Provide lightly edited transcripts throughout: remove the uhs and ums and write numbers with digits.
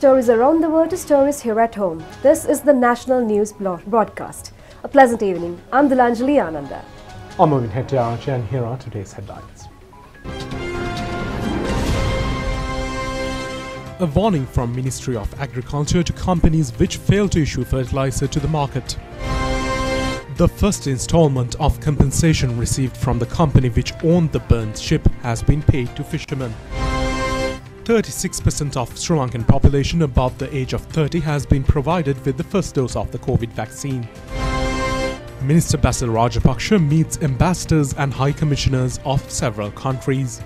stories around the world to stories here at home. This is the National News Broadcast. A pleasant evening. I'm Dilanjali Ananda. I'm Momin Hettiarchi and here are today's headlines. A warning from Ministry of Agriculture to companies which fail to issue fertilizer to the market. The first installment of compensation received from the company which owned the burnt ship has been paid to fishermen. 36% of Sri Lankan population above the age of 30 has been provided with the first dose of the COVID vaccine. Minister Basil Rajapaksa meets ambassadors and high commissioners of several countries.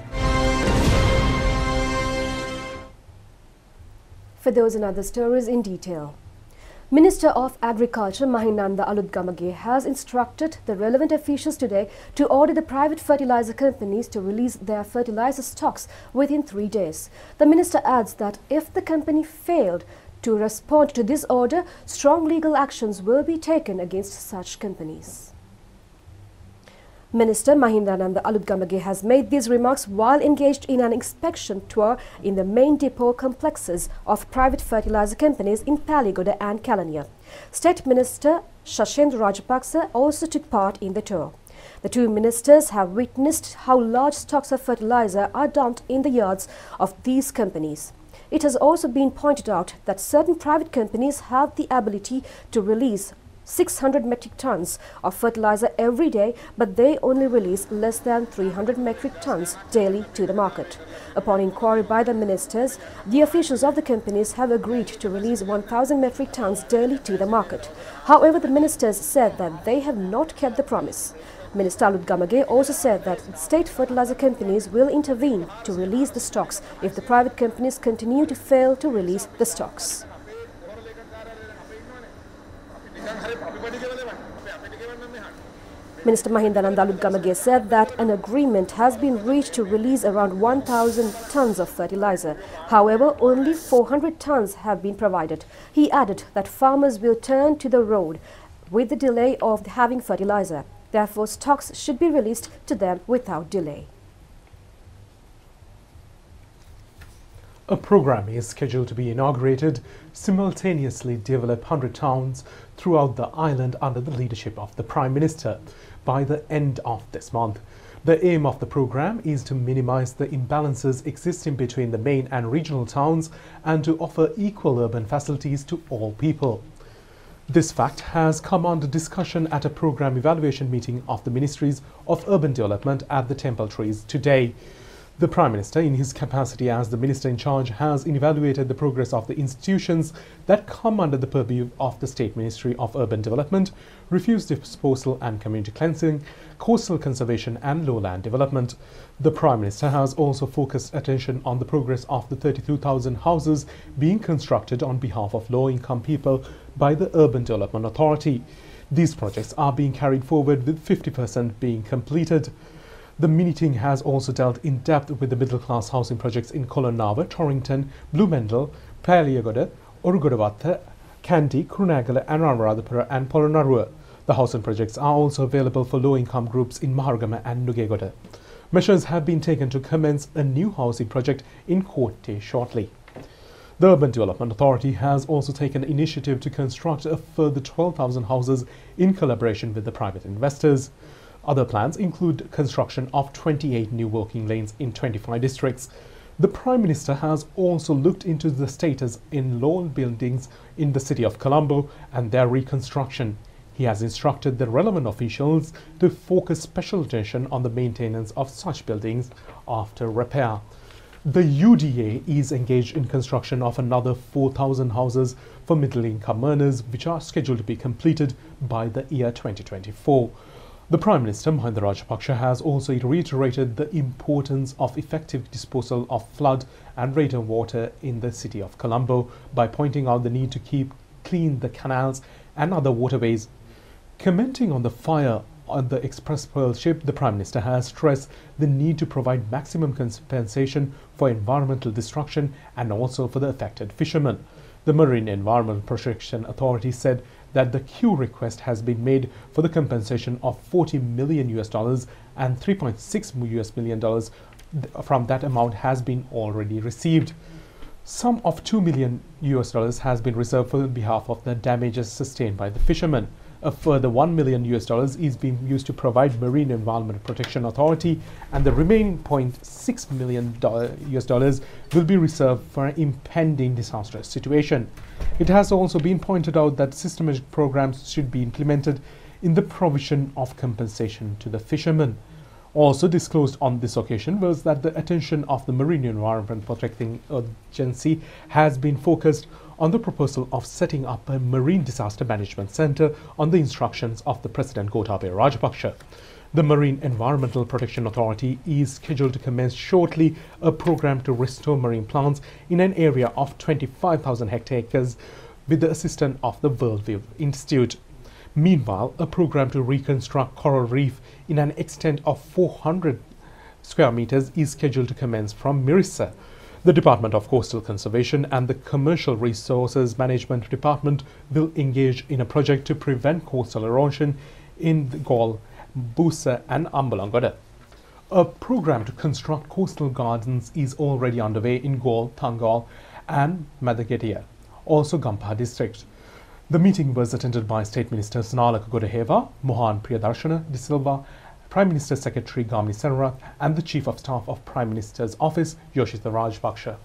For those and other stories in detail. Minister of Agriculture Mahinanda Alutgamage has instructed the relevant officials today to order the private fertilizer companies to release their fertilizer stocks within 3 days. The minister adds that if the company failed to respond to this order, strong legal actions will be taken against such companies. Minister Mahindananda Alutgamage has made these remarks while engaged in an inspection tour in the main depot complexes of private fertilizer companies in Paligoda and Kalaniya. State Minister Shashendra Rajapaksa also took part in the tour. The two ministers have witnessed how large stocks of fertilizer are dumped in the yards of these companies. It has also been pointed out that certain private companies have the ability to release 600 metric tons of fertilizer every day, but they only release less than 300 metric tons daily to the market. Upon inquiry by the ministers, the officials of the companies have agreed to release 1,000 metric tons daily to the market. However, the ministers said that they have not kept the promise. Minister Alutgamage also said that state fertilizer companies will intervene to release the stocks if the private companies continue to fail to release the stocks. Minister Mahindananda Alutgamage said that an agreement has been reached to release around 1,000 tons of fertilizer. However, only 400 tons have been provided. He added that farmers will turn to the road with the delay of having fertilizer. Therefore, stocks should be released to them without delay. A program is scheduled to be inaugurated, simultaneously develop 100 towns throughout the island under the leadership of the Prime Minister by the end of this month. The aim of the program is to minimize the imbalances existing between the main and regional towns and to offer equal urban facilities to all people. This fact has come under discussion at a program evaluation meeting of the Ministries of Urban Development at the Temple Trees today. The Prime Minister, in his capacity as the Minister in charge, has evaluated the progress of the institutions that come under the purview of the State Ministry of Urban Development, refuse disposal and community cleansing, coastal conservation and lowland development. The Prime Minister has also focused attention on the progress of the 32,000 houses being constructed on behalf of low-income people by the Urban Development Authority. These projects are being carried forward with 50% being completed. The meeting has also dealt in depth with the middle-class housing projects in Kolonnawa, Torrington, Blumendal, Paligoda, Orugodavatta, Kandy, Kurunegala, Anuradhapura and Polonnaruwa. The housing projects are also available for low-income groups in Maharagama and Nugegoda. Measures have been taken to commence a new housing project in Kotte shortly. The Urban Development Authority has also taken initiative to construct a further 12,000 houses in collaboration with the private investors. Other plans include construction of 28 new walking lanes in 25 districts. The Prime Minister has also looked into the status in old buildings in the city of Colombo and their reconstruction. He has instructed the relevant officials to focus special attention on the maintenance of such buildings after repair. The UDA is engaged in construction of another 4,000 houses for middle-income earners, which are scheduled to be completed by the year 2024. The Prime Minister, Mahinda Rajapaksa, has also reiterated the importance of effective disposal of flood and rainwater in the city of Colombo by pointing out the need to keep clean the canals and other waterways. Commenting on the fire on the Express Pearl ship, the Prime Minister has stressed the need to provide maximum compensation for environmental destruction and also for the affected fishermen. The Marine Environment Protection Authority said that the queue request has been made for the compensation of $40 million and $3.6 million from that amount has been already received. Sum of $2 million has been reserved on behalf of the damages sustained by the fishermen. A further $1 million is being used to provide Marine Environment Protection Authority, and the remaining $0.6 million will be reserved for an impending disastrous situation. It has also been pointed out that systematic programs should be implemented in the provision of compensation to the fishermen. Also disclosed on this occasion was that the attention of the Marine Environment Protecting Agency has been focused on the proposal of setting up a Marine Disaster Management Centre on the instructions of the President Gotabaya Rajapaksa. The Marine Environmental Protection Authority is scheduled to commence shortly a program to restore marine plants in an area of 25,000 hectares with the assistance of the Worldview Institute. Meanwhile, a program to reconstruct coral reef in an extent of 400 square meters is scheduled to commence from Mirissa. The Department of Coastal Conservation and the Commercial Resources Management Department will engage in a project to prevent coastal erosion in the Galle, Busa and Ambalangoda. A program to construct coastal gardens is already underway in Galle, Tangal and Madagatia, also Gampa district. The meeting was attended by State Ministers Nalaka Godaheva, Mohan Priyadarshana de Silva, Prime Minister Secretary Gamini Senarath and the Chief of Staff of Prime Minister's Office, Yoshitha Rajpaksha.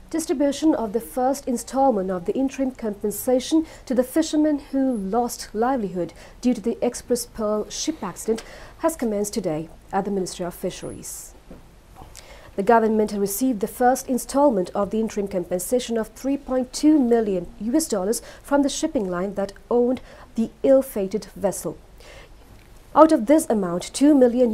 Distribution of the first installment of the interim compensation to the fishermen who lost livelihood due to the Express Pearl ship accident has commenced today at the Ministry of Fisheries. The government has received the first installment of the interim compensation of $3.2 million from the shipping line that owned the ill-fated vessel. Out of this amount, $2 million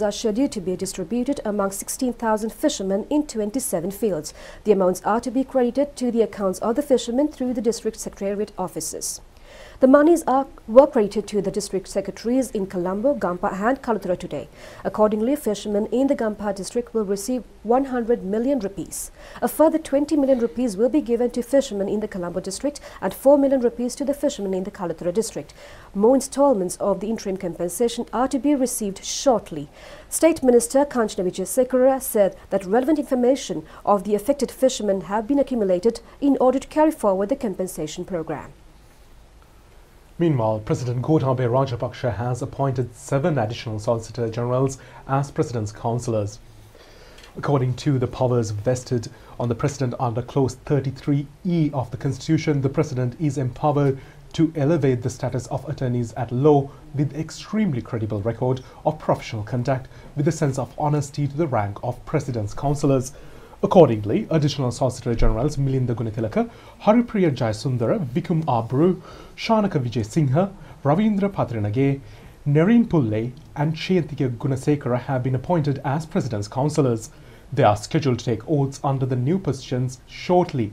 are scheduled to be distributed among 16,000 fishermen in 27 fields. The amounts are to be credited to the accounts of the fishermen through the district secretariat offices. The monies were credited to the district secretaries in Colombo, Gampa and Kaluthura today. Accordingly, fishermen in the Gampa district will receive 100 million rupees. A further 20 million rupees will be given to fishermen in the Colombo district and 4 million rupees to the fishermen in the Kaluthura district. More installments of the interim compensation are to be received shortly. State Minister Kanchana Wijesekara said that relevant information of the affected fishermen have been accumulated in order to carry forward the compensation program. Meanwhile, President Gotabaya Rajapaksa has appointed 7 additional Solicitor Generals as President's councillors. According to the powers vested on the President under Clause 33E of the Constitution, the President is empowered to elevate the status of attorneys at law with extremely credible record of professional conduct with a sense of honesty to the rank of President's councillors. Accordingly, additional Solicitor Generals Milinda Gunatilaka, Haripriya Jayasundara, Vikum Abru, Shanaka Vijay Singha, Ravindra Patrinage, Nereen Pulle and Shayantika Gunasekara have been appointed as President's councillors. They are scheduled to take oaths under the new positions shortly.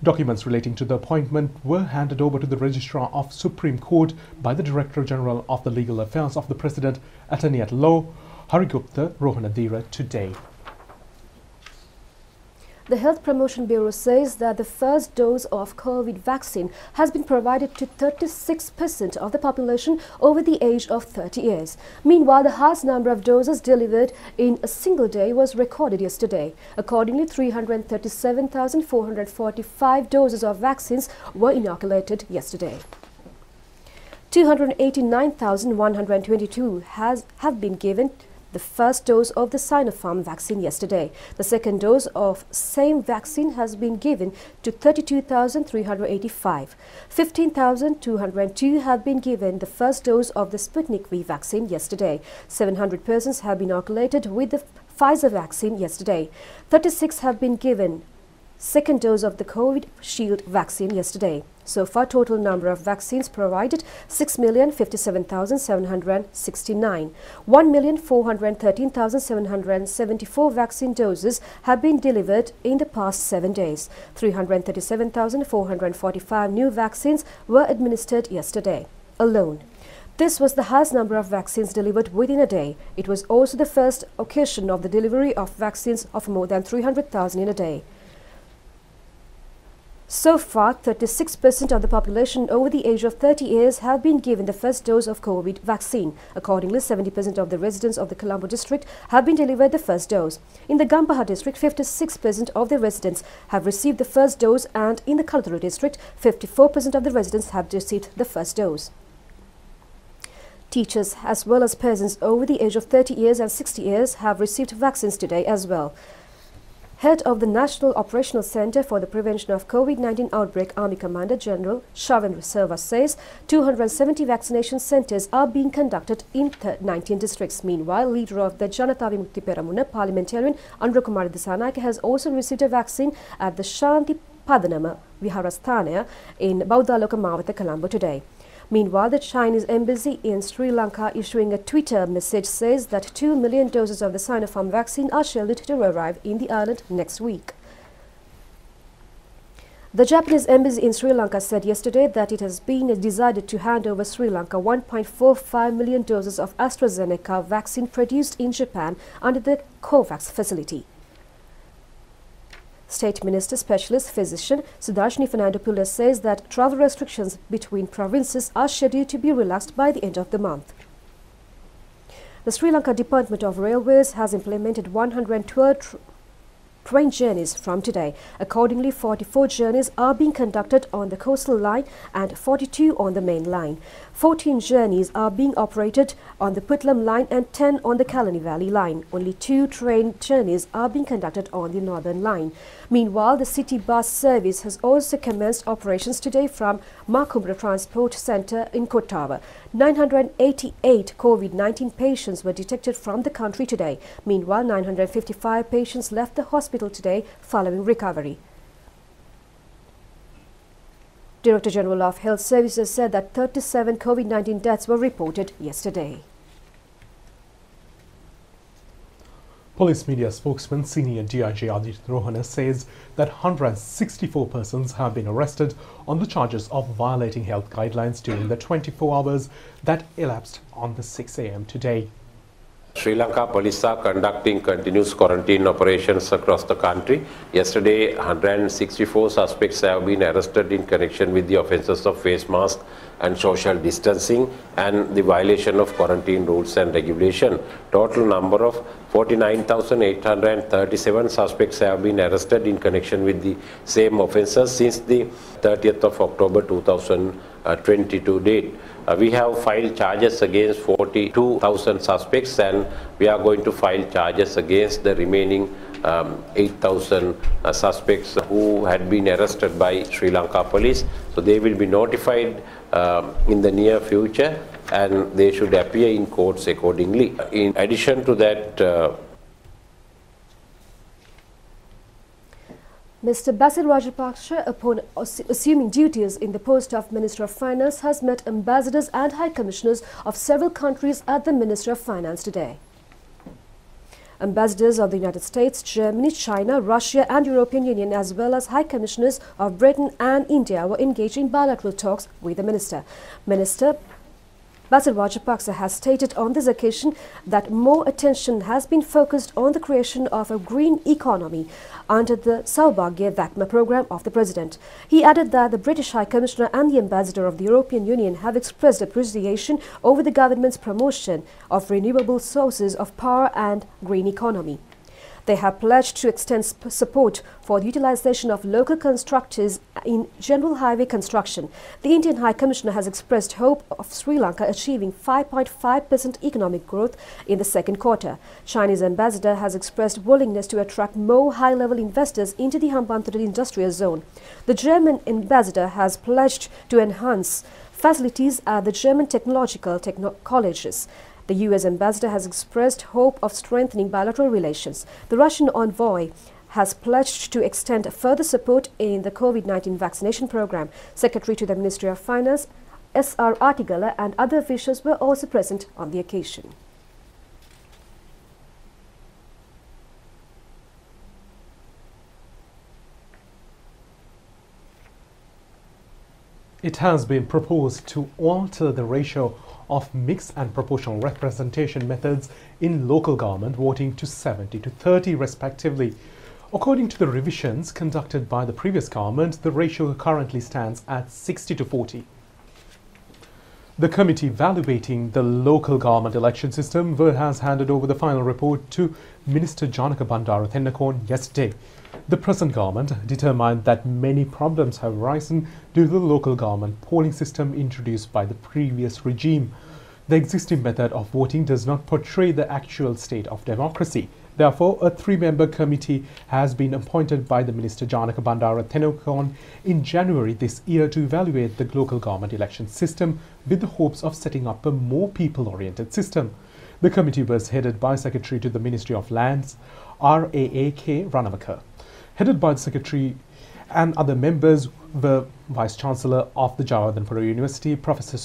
Documents relating to the appointment were handed over to the Registrar of Supreme Court by the Director General of the Legal Affairs of the President, Attorney at Law, Harigupta Rohanadira today. The Health Promotion Bureau says that the first dose of COVID vaccine has been provided to 36% of the population over the age of 30 years. Meanwhile, the highest number of doses delivered in a single day was recorded yesterday. Accordingly, 337,445 doses of vaccines were inoculated yesterday. 289,122 have been given the first dose of the Sinopharm vaccine yesterday. The second dose of same vaccine has been given to 32,385. 15,202 have been given the first dose of the Sputnik V vaccine yesterday. 700 persons have been inoculated with the Pfizer vaccine yesterday. 36 have been given second dose of the COVID Shield vaccine yesterday. So far, total number of vaccines provided 6,057,769. 1,413,774 vaccine doses have been delivered in the past 7 days. 337,445 new vaccines were administered yesterday alone. This was the highest number of vaccines delivered within a day. It was also the first occasion of the delivery of vaccines of more than 300,000 in a day. So far, 36% of the population over the age of 30 years have been given the first dose of COVID vaccine. Accordingly, 70% of the residents of the Colombo district have been delivered the first dose. In the Gampaha district, 56% of the residents have received the first dose, and in the Kalturu district, 54% of the residents have received the first dose. Teachers as well as persons over the age of 30 years and 60 years have received vaccines today as well. Head of the National Operational Center for the Prevention of COVID-19 Outbreak, Army Commander General Shavendra Silva says 270 vaccination centers are being conducted in 19 districts. Meanwhile, leader of the Janata Vimukti Peramuna, parliamentarian Andra Kumar Disanayake, has also received a vaccine at the Shanti Padanama Viharasthanaya in Bauddhaloka Mawatha, Colombo today. Meanwhile, the Chinese embassy in Sri Lanka issuing a Twitter message says that 2 million doses of the Sinopharm vaccine are scheduled to arrive in the island next week. The Japanese embassy in Sri Lanka said yesterday that it has been decided to hand over Sri Lanka 1.45 million doses of AstraZeneca vaccine produced in Japan under the COVAX facility. State Minister Specialist Physician Sudarshini Fernando-Pulla says that travel restrictions between provinces are scheduled to be relaxed by the end of the month. The Sri Lanka Department of Railways has implemented 112 train journeys from today. Accordingly, 44 journeys are being conducted on the coastal line and 42 on the main line. 14 journeys are being operated on the Putlam line and 10 on the Kalani Valley line. Only 2 train journeys are being conducted on the northern line. Meanwhile, the city bus service has also commenced operations today from Makumbra Transport Centre in Kottawa. 988 COVID-19 patients were detected from the country today. Meanwhile, 955 patients left the hospital today following recovery. Director General of Health Services said that 37 COVID-19 deaths were reported yesterday. Police media spokesman Senior DIG Adit Rohana says that 164 persons have been arrested on the charges of violating health guidelines during the 24 hours that elapsed on the 6 a.m. today. Sri Lanka police are conducting continuous quarantine operations across the country. Yesterday, 164 suspects have been arrested in connection with the offences of face mask and social distancing and the violation of quarantine rules and regulation. Total number of 49,837 suspects have been arrested in connection with the same offences since the 30th of October 2022 date. We have filed charges against 42,000 suspects, and we are going to file charges against the remaining 8,000 suspects who had been arrested by Sri Lanka police. So they will be notified in the near future, and they should appear in courts accordingly. In addition to that, Mr. Basil Rajapaksa, upon assuming duties in the post of Minister of Finance, has met ambassadors and high commissioners of several countries at the Ministry of Finance today. Ambassadors of the United States, Germany, China, Russia and European Union, as well as high commissioners of Britain and India, were engaged in bilateral talks with the minister. Minister Basil Rajapaksa has stated on this occasion that more attention has been focused on the creation of a green economy under the Saubhagya Vakma program of the President. He added that the British High Commissioner and the Ambassador of the European Union have expressed appreciation over the government's promotion of renewable sources of power and green economy. They have pledged to extend support for the utilization of local constructors in general highway construction. The Indian High Commissioner has expressed hope of Sri Lanka achieving 5.5% economic growth in the second quarter. Chinese ambassador has expressed willingness to attract more high-level investors into the Hambantota industrial zone. The German ambassador has pledged to enhance facilities at the German technological colleges. The U.S. ambassador has expressed hope of strengthening bilateral relations. The Russian envoy has pledged to extend further support in the COVID-19 vaccination program. Secretary to the Ministry of Finance, S.R. Artigala, and other officials were also present on the occasion. It has been proposed to alter the ratio of mixed and proportional representation methods in local government voting to 70 to 30 respectively. According to the revisions conducted by the previous government, the ratio currently stands at 60-40. The committee evaluating the local government election system has handed over the final report to Minister Janaka Bandara Thennakoon yesterday. The present government determined that many problems have arisen due to the local government polling system introduced by the previous regime. The existing method of voting does not portray the actual state of democracy. Therefore, a three-member committee has been appointed by the Minister Janaka Bandara Thennakoon in January this year to evaluate the local government election system with the hopes of setting up a more people-oriented system. The committee was headed by Secretary to the Ministry of Lands, RAAK Ranavaka. Headed by the Secretary and other members were Vice-Chancellor of the Jawaharlal University, Professor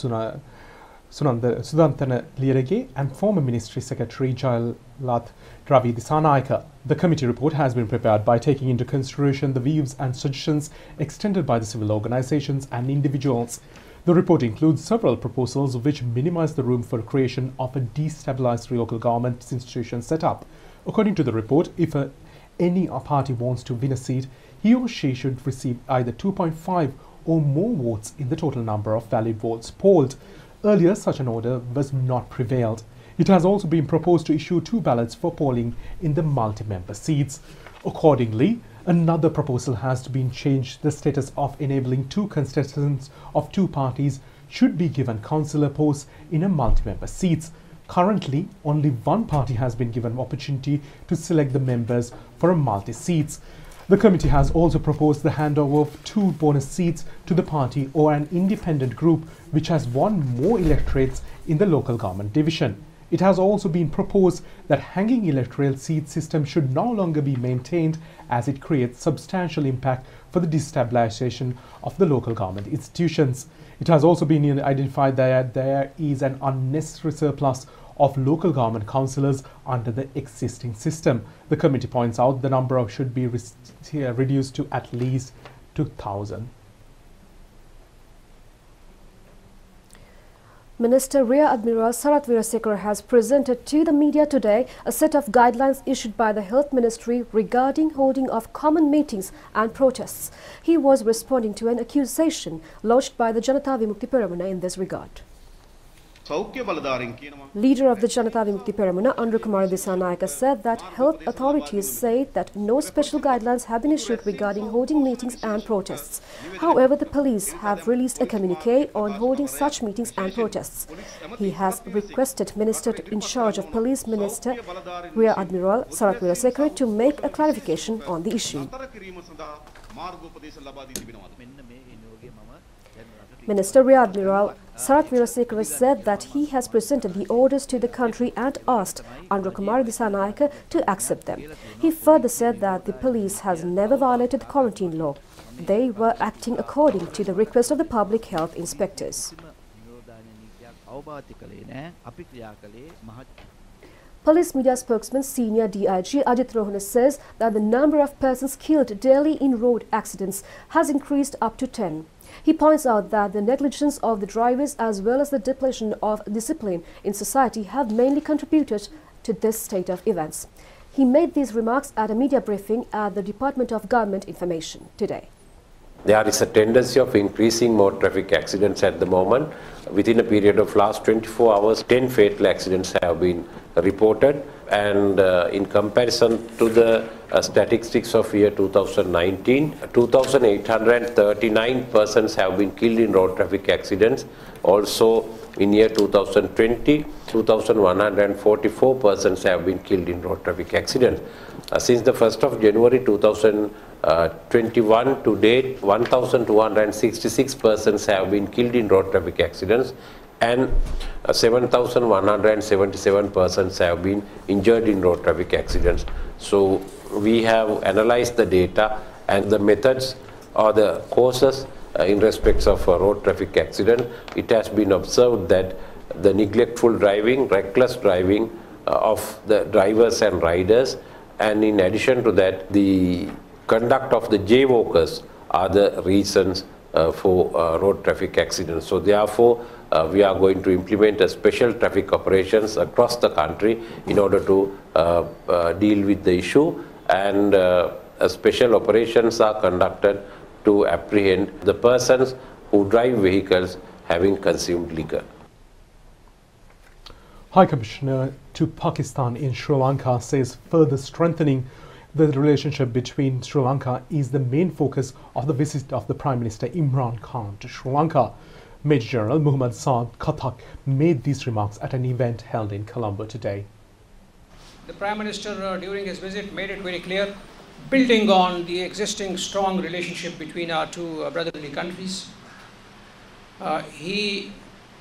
Sudantana Lierege, and former Ministry Secretary Jayalath Ravi Dissanayaka. The committee report has been prepared by taking into consideration the views and suggestions extended by the civil organizations and individuals. The report includes several proposals which minimize the room for creation of a destabilized local government institution setup. According to the report, if any party wants to win a seat, he or she should receive either 2.5 or more votes in the total number of valid votes polled. Earlier, such an order was not prevailed. It has also been proposed to issue 2 ballots for polling in the multi-member seats. Accordingly, another proposal has been changed. The status of enabling 2 contestants of 2 parties should be given councillor posts in a multi-member seats. Currently, only 1 party has been given opportunity to select the members for a multi-seats. The committee has also proposed the handover of 2 bonus seats to the party or an independent group which has won more electorates in the local government division. It has also been proposed that hanging electoral seat system should no longer be maintained as it creates substantial impact for the destabilization of the local government institutions. It has also been identified that there is an unnecessary surplus of local government councillors under the existing system. The committee points out the number should be reduced to at least 2,000. Minister Rear Admiral Sarath Weerasekara has presented to the media today a set of guidelines issued by the Health Ministry regarding holding of common meetings and protests. He was responding to an accusation lodged by the Janata Vimukti Peramuna in this regard. Leader of the Janata Vimukti Peramuna, Kumar Dissanayaka, said that health authorities say that no special guidelines have been issued regarding holding meetings and protests. However, the police have released a communique on holding such meetings and protests. He has requested Minister in charge of Police, Minister Rear Admiral Sarath Weerasekara, to make a clarification on the issue. Minister Rear Admiral Sarath Weerasekara said that he has presented the orders to the country and asked Kumar Dissanayaka to accept them. He further said that the police has never violated the quarantine law. They were acting according to the request of the public health inspectors. Police media spokesman Senior DIG Ajit Rohana says that the number of persons killed daily in road accidents has increased up to 10. He points out that the negligence of the drivers as well as the depletion of discipline in society have mainly contributed to this state of events. He made these remarks at a media briefing at the Department of Government Information today. There is a tendency of increasing more traffic accidents at the moment. Within a period of last 24 hours, 10 fatal accidents have been reported, and in comparison to the statistics of year 2019, 2,839 persons have been killed in road traffic accidents. Also in year 2020, 2,144 persons have been killed in road traffic accidents. Since the 1st of January 2021 to date, 1,266 persons have been killed in road traffic accidents, and 7,177 persons have been injured in road traffic accidents. So we have analyzed the data and the methods or the causes in respect of road traffic accident. It has been observed that the neglectful driving, reckless driving of the drivers and riders, and in addition to that, the conduct of the jaywalkers are the reasons for road traffic accidents. So therefore, we are going to implement a special traffic operations across the country in order to deal with the issue, and special operations are conducted to apprehend the persons who drive vehicles having consumed liquor. High Commissioner to Pakistan in Sri Lanka says further strengthening the relationship between Sri Lanka is the main focus of the visit of the Prime Minister Imran Khan to Sri Lanka. Major General Muhammad Saad Khatak made these remarks at an event held in Colombo today. The Prime Minister during his visit made it very clear, building on the existing strong relationship between our two brotherly countries, he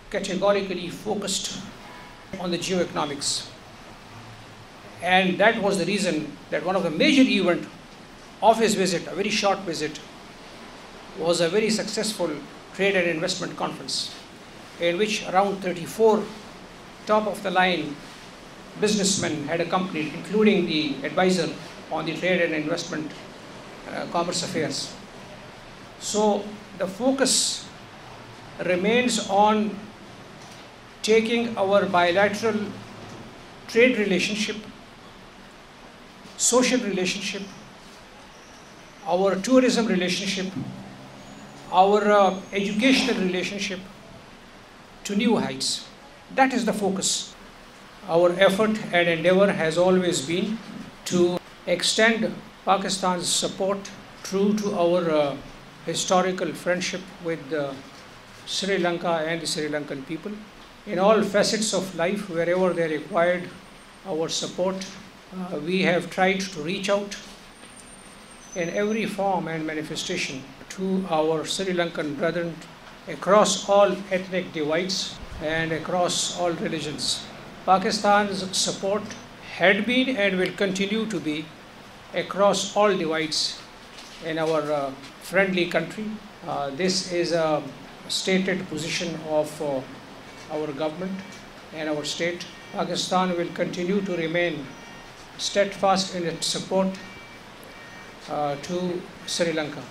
categorically focused on the geoeconomics. And that was the reason that one of the major events of his visit, a very short visit, was a very successful trade and investment conference in which around 34 top-of-the-line businessmen had accompanied, including the advisor on the trade and investment commerce affairs. So the focus remains on taking our bilateral trade relationship, social relationship, our tourism relationship, our educational relationship to new heights. That is the focus. Our effort and endeavor has always been to extend Pakistan's support true to our historical friendship with Sri Lanka and the Sri Lankan people. In all facets of life, wherever they required our support, we have tried to reach out in every form and manifestation to our Sri Lankan brethren across all ethnic divides and across all religions. Pakistan's support had been and will continue to be across all divides in our friendly country. This is a stated position of our government and our state. Pakistan will continue to remain steadfast in its support to Sri Lanka.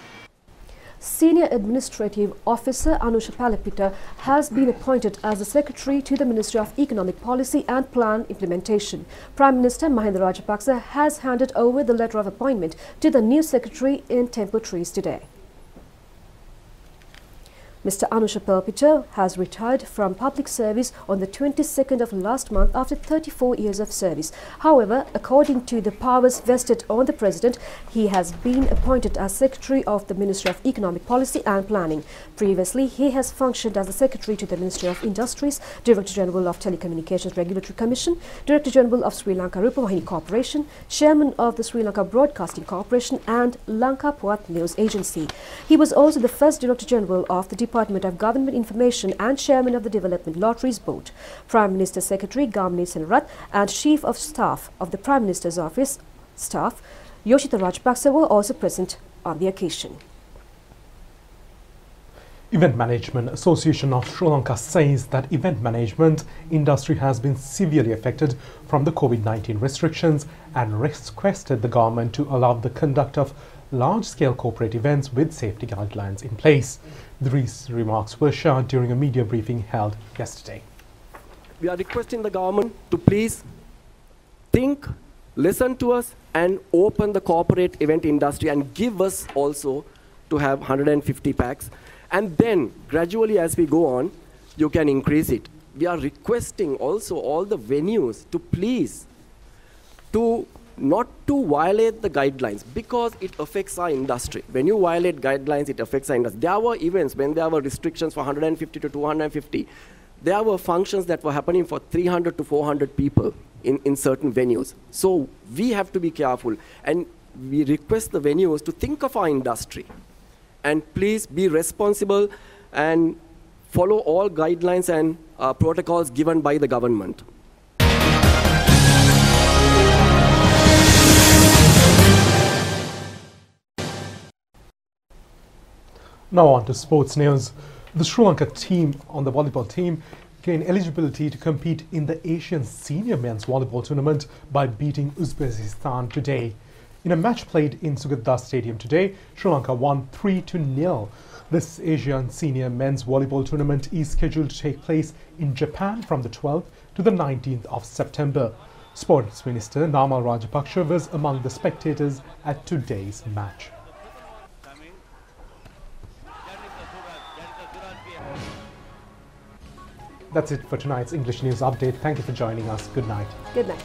Senior Administrative Officer Anusha Palapita has been appointed as the Secretary to the Ministry of Economic Policy and Plan Implementation. Prime Minister Mahinda Rajapaksa has handed over the letter of appointment to the new Secretary in Temple Trees today. Mr. Anusha Palapita has retired from public service on the 22nd of last month after 34 years of service. However, according to the powers vested on the President, he has been appointed as Secretary of the Ministry of Economic Policy and Planning. Previously, he has functioned as the Secretary to the Ministry of Industries, Director General of Telecommunications Regulatory Commission, Director General of Sri Lanka Rupavahini Corporation, Chairman of the Sri Lanka Broadcasting Corporation and Lanka Puat News Agency. He was also the first Director General of the Department of Government Information and Chairman of the Development Lotteries Board. Prime Minister Secretary Gamini Senrat and Chief of Staff of the Prime Minister's Office staff Yoshita Rajapaksa were also present on the occasion. Event Management Association of Sri Lanka says that event management industry has been severely affected from the COVID-19 restrictions and requested the government to allow the conduct of large-scale corporate events with safety guidelines in place. These remarks were shared during a media briefing held yesterday. We are requesting the government to please think, listen to us and open the corporate event industry and give us also to have 150 packs. And then gradually as we go on, you can increase it. We are requesting also all the venues to please not to violate the guidelines because it affects our industry. When you violate guidelines, it affects our industry. There were events when there were restrictions for 150 to 250. There were functions that were happening for 300 to 400 people in certain venues. So we have to be careful. And we request the venues to think of our industry. And please be responsible and follow all guidelines and protocols given by the government. Now on to sports news. The Sri Lanka team on the volleyball team gained eligibility to compete in the Asian Senior Men's Volleyball Tournament by beating Uzbekistan today. In a match played in Sugatdas Stadium today, Sri Lanka won 3-0. This Asian Senior Men's Volleyball Tournament is scheduled to take place in Japan from the 12th to the 19th of September. Sports Minister Namal Rajapaksa was among the spectators at today's match. That's it for tonight's English News Update. Thank you for joining us. Good night. Good night.